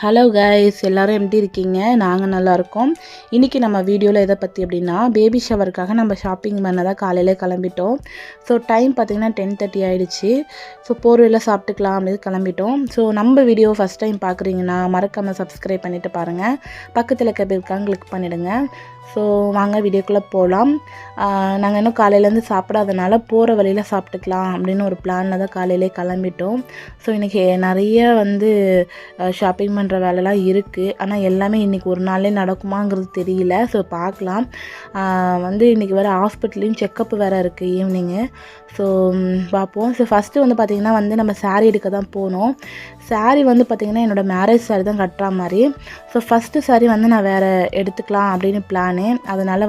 Hello guys, எல்லோரும் எப்படி இருக்கீங்க? நாங்கள் நல்லாயிருக்கோம். இன்றைக்கி நம்ம வீடியோவில் எதை பற்றி அப்படின்னா, பேபி ஷவருக்காக நம்ம ஷாப்பிங் பண்ணதான் காலையிலே கிளம்பிட்டோம். ஸோ டைம் பார்த்திங்கன்னா 10:30 ஆகிடுச்சு. ஸோ போர்வையில் சாப்பிட்டுக்கலாம் அப்படின்னு கிளம்பிட்டோம். ஸோ நம்ம வீடியோ ஃபஸ்ட் டைம் பார்க்குறீங்கன்னா மறக்காமல் சப்ஸ்கிரைப் பண்ணிவிட்டு பாருங்கள். பக்கத்தில் இருக்காங்க கிளிக் பண்ணிவிடுங்க. ஸோ வாங்க வீடியோக்குள்ளே போகலாம். நாங்கள் இன்னும் காலையிலேருந்து சாப்பிடாதனால போகிற வழியில் சாப்பிட்டுக்கலாம் அப்படின்னு ஒரு பிளானில் தான் காலையிலே கிளம்பிட்டோம். ஸோ இன்றைக்கி நிறைய ஷாப்பிங் பண்ணுற வேலைலாம் இருக்குது. ஆனால் எல்லாமே இன்றைக்கி ஒரு நாளே நடக்குமாங்கிறது தெரியல. ஸோ பார்க்கலாம். இன்றைக்கி வேறு ஹாஸ்பிட்டல்லையும் செக்கப் வேறு இருக்குது ஈவினிங்கு. ஸோ பார்ப்போம். ஸோ ஃபஸ்ட்டு பார்த்திங்கன்னா நம்ம சாரீ எடுக்க தான் போனோம். சாரீ பார்த்திங்கன்னா என்னோடய மேரேஜ் சாரீ தான் கட்டுற மாதிரி. ஸோ ஃபஸ்ட்டு சாரீ நான் வேறு எடுத்துக்கலாம் அப்படின்னு பிளானு. அதனால்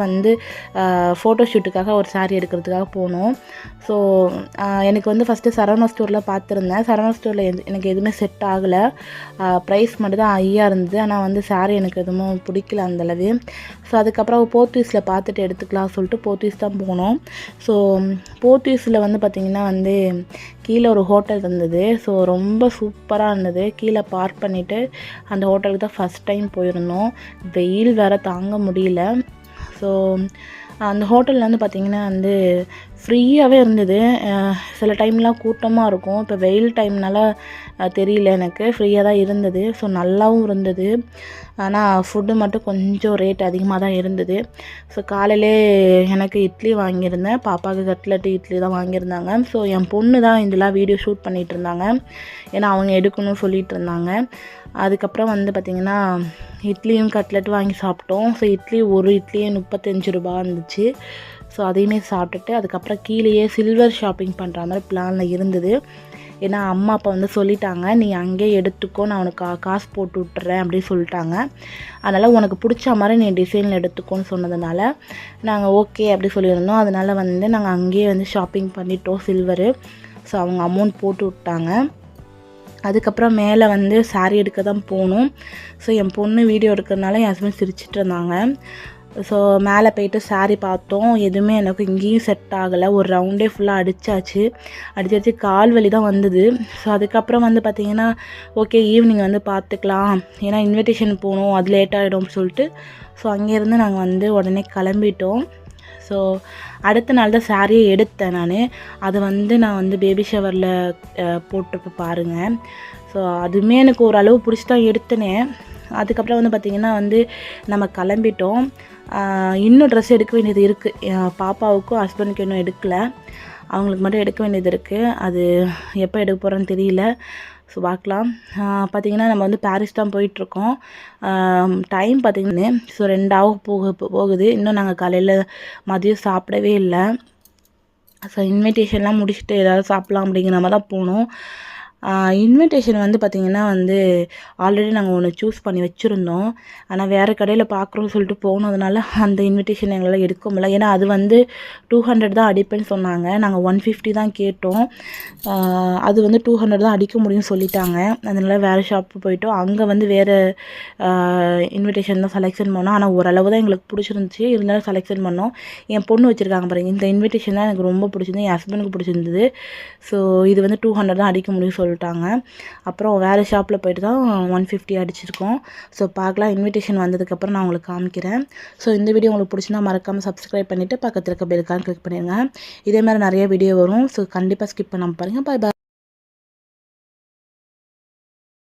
ஃபோட்டோ ஷூட்டுக்காக ஒரு சாரீ எடுக்கிறதுக்காக போனோம். ஸோ எனக்கு ஃபஸ்ட்டு சரவணா ஸ்டோரில் பார்த்துருந்தேன். சரவணா ஸ்டோரில் எனக்கு எதுவுமே செட் ஆகலை. ப்ரைஸ் மட்டும் தான் ஹையாக இருந்தது. ஆனால் சாரீ எனக்கு எதுவும் பிடிக்கல அந்தளவு. ஸோ அதுக்கப்புறம் போர்த்தீஸில் பார்த்துட்டு எடுத்துக்கலாம் சொல்லிட்டு போர்த்தீஸ் தான் போனோம். ஸோ போர்த்தீஸில் பார்த்திங்கன்னா கீழே ஒரு ஹோட்டல் இருந்தது. ஸோ ரொம்ப சூப்பராக இருந்தது. கீழே பார்க் பண்ணிவிட்டு அந்த ஹோட்டலுக்கு தான் ஃபஸ்ட் டைம் போயிருந்தோம். வெயில் வேறு தாங்க முடியல. ஸோ அந்த ஹோட்டலில் பார்த்திங்கன்னா ஃப்ரீயாகவே இருந்தது. சில டைம்லாம் கூட்டமாக இருக்கும். இப்போ வெயில் டைம்னால தெரியல, எனக்கு ஃப்ரீயாக தான் இருந்தது. ஸோ நல்லாவும் இருந்தது. ஆனால் ஃபுட்டு மட்டும் கொஞ்சம் ரேட் அதிகமாக தான் இருந்தது. ஸோ காலையிலே எனக்கு இட்லி வாங்கியிருந்தேன். பாப்பாவுக்கு கட்லெட்டு இட்லி தான் வாங்கியிருந்தாங்க. ஸோ என் பொண்ணு தான் இதெல்லாம் வீடியோ ஷூட் பண்ணிகிட்டு இருந்தாங்க. ஏன்னா அவங்க எடுக்கணும்னு சொல்லிகிட்டு இருந்தாங்க. அதுக்கப்புறம் பார்த்திங்கன்னா இட்லியும் கட்லெட்டு வாங்கி சாப்பிட்டோம். ஸோ ஒரு இட்லியே 35 ரூபா இருந்துச்சு. ஸோ அதையுமே சாப்பிட்டுட்டு அதுக்கப்புறம் கீழேயே சில்வர் ஷாப்பிங் பண்ணுற மாதிரி பிளானில் இருந்தது. ஏன்னா அம்மா அப்பா சொல்லிட்டாங்க, நீ அங்கேயே எடுத்துக்கோ, நான் உனக்கு காசு போட்டு விட்டுறேன் அப்படின்னு சொல்லிட்டாங்க. அதனால் உனக்கு பிடிச்ச மாதிரி நீ டிசைனில் எடுத்துக்கோன்னு சொன்னதுனால நாங்கள் ஓகே அப்படி சொல்லியிருந்தோம். அதனால் நாங்கள் அங்கேயே ஷாப்பிங் பண்ணிட்டோம் சில்வரு. ஸோ அவங்க அமௌண்ட் போட்டு விட்டாங்க. அதுக்கப்புறம் மேலே சாரீ எடுக்க தான் போகணும். ஸோ என் பொண்ணு வீடியோ எடுக்கிறதுனால என் ஹஸ்பண்ட் சிரிச்சிட்டு இருந்தாங்க. ஸோ மேலே போய்ட்டு சாரீ பார்த்தோம். எதுவுமே எனக்கு இங்கேயும் செட் ஆகலை. ஒரு ரவுண்டே ஃபுல்லாக அடித்தாச்சு கால் வலி தான் வந்தது. ஸோ அதுக்கப்புறம் பார்த்திங்கன்னா ஓகே ஈவினிங் பார்த்துக்கலாம், ஏன்னா இன்விடேஷன் போகணும், அது லேட் ஆகிடும்னு சொல்லிட்டு ஸோ அங்கேருந்து நாங்கள் உடனே கிளம்பிட்டோம். ஸோ அடுத்த நாள் தான் சாரியை எடுத்தேன் நான். அதை நான் பேபி ஷவரில் போட்டிருப்ப பாருங்கள். ஸோ அதுவுமே எனக்கு ஓரளவு பிடிச்சி தான் எடுத்தேனே. அதுக்கப்புறம் பார்த்திங்கன்னா நம்ம கிளம்பிட்டோம். இன்னும் ட்ரெஸ் எடுக்க வேண்டியது இருக்குது. பாப்பாவுக்கும் ஹஸ்பண்டுக்கு இன்னும் எடுக்கலை. அவங்களுக்கு மட்டும் எடுக்க வேண்டியது இருக்குது. அது எப்போ எடுக்க போகிறேன்னு தெரியல. ஸோ பார்க்கலாம். பார்த்திங்கன்னா நம்ம பாரிஸ் தான் போயிட்டுருக்கோம். டைம் பார்த்திங்கன்னா ஸோ 2 போகுது. இன்னும் நாங்கள் காலையில் மதியம் சாப்பிடவே இல்லை. ஸோ இன்விடேஷன்லாம் முடிச்சுட்டு ஏதாவது சாப்பிட்லாம் அப்படிங்கிற மாதிரி தான் போனோம். இன்விடேஷன் பார்த்திங்கன்னா ஆல்ரெடி நாங்கள் ஒன்று சூஸ் பண்ணி வச்சுருந்தோம். ஆனால் வேறு கடையில் பார்க்குறோன்னு சொல்லிட்டு போனதுனால அந்த இன்விடேஷன் எங்களால் எடுக்க முடியல. ஏன்னா அது 200 தான் அடிப்பேன்னு சொன்னாங்க. நாங்கள் 150 தான் கேட்டோம். அது 200 தான் அடிக்க முடியும்னு சொல்லிட்டாங்க. அதனால் வேறு ஷாப்பு போயிட்டோம். அங்கே வேறு இன்விடேஷன் தான் செலெக்ஷன் பண்ணோம். ஆனால் ஓரளவு தான் எங்களுக்கு பிடிச்சிருந்துச்சி. இருந்தாலும் செலெக்ஷன் பண்ணோம். என் பொண்ணு வச்சுருக்காங்க பாருங்கள், இந்த இன்விடேஷன் தான் எனக்கு ரொம்ப பிடிச்சிருந்தது. என் ஹஸ்பண்டுக்கு பிடிச்சிருந்தது. ஸோ இது 200 தான் அடிக்க முடியும் சொல்லிட்டாங்க. அப்புறம் வேறு ஷாப்பில் போய்ட்டு தான் 150 அடிச்சிருக்கோம். ஸோ பார்க்கலாம். இன்விடேஷன் வந்ததுக்கப்புறம் நான் உங்களுக்கு காமிக்கிறேன். ஸோ இந்த வீடியோ உங்களுக்கு பிடிச்சிருந்தா மறக்காமல் சப்ஸ்கிரைப் பண்ணிவிட்டு பக்கத்தில் இருக்க பெல் ஐகான் கிளிக் பண்ணிடுங்க. இதே மாதிரி நிறைய வீடியோ வரும். ஸோ கண்டிப்பாக ஸ்கிப் பண்ணாமல் பாருங்கள். பாய் பாய்.